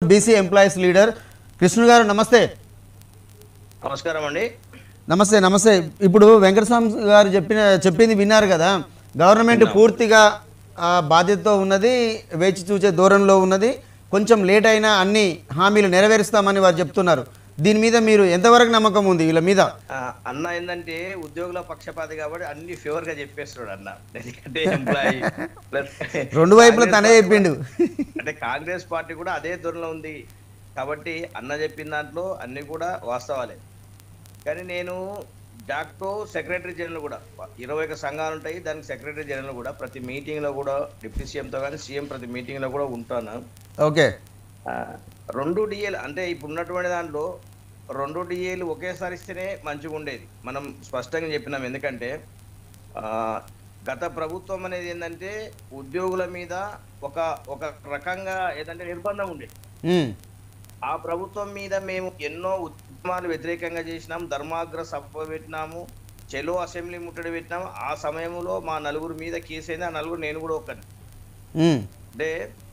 BC employees leader Krishna గారు నమస్తే. నమస్కారం అండి. నమస్తే నమస్తే. ఇప్పుడు వెంకటస్వామి గారు చెప్పింది విన్నారు కదా, గవర్నమెంట్ పూర్తిగా బాధ్యతతో ఉన్నది, వేచి చూసే ధోరణిలో ఉన్నది, కొంచెం లేట్ అయినా అన్ని హామీలు నెరవేరుస్తామని వారు చెప్తున్నారు. దీని మీద మీరు ఎంతవరకు నమ్మకం ఉంది వీళ్ళ మీద? అన్న ఏంటంటే ఉద్యోగుల పక్షపాతి కాబట్టి అన్ని ఫేవర్ గా చెప్పేస్తున్నాడు అన్న. ఎందుకంటే ఎంప్లాయీ రెండు వైపులా తనే చెప్పిండు. అంటే కాంగ్రెస్ పార్టీ కూడా అదే ధోరణిలో ఉంది కాబట్టి అన్న చెప్పిన దాంట్లో అన్ని కూడా వాస్తవాలే. కానీ నేను డాక్టో సెక్రటరీ జనరల్ కూడా 21 సంఘాలు ఉంటాయి, దానికి సెక్రటరీ జనరల్ కూడా ప్రతి మీటింగ్ లో కూడా డిప్యూటీ సీఎంతో కానీ సీఎం ప్రతి మీటింగ్ లో కూడా ఉంటాను. ఓకే, 2 డిఏలు అంటే ఇప్పుడు ఉన్నటువంటి దాంట్లో 2 డిఏలు ఒకేసారి ఇస్తేనే మంచిగా ఉండేది. మనం స్పష్టంగా చెప్పినాం. ఎందుకంటే గత ప్రభుత్వం అనేది ఏంటంటే ఉద్యోగుల మీద ఒక రకంగా ఏదంటే నిర్బంధం ఉండేది. ఆ ప్రభుత్వం మీద మేము ఎన్నో ఉద్యమాలు వ్యతిరేకంగా చేసినాం, ధర్మాగ్ర సభ పెట్టినాము, చెలో అసెంబ్లీ ముట్టడి పెట్టినాము. ఆ సమయంలో మా 4 మీద కేసు అయింది. ఆ 4 నేను కూడా ఒకటి. అంటే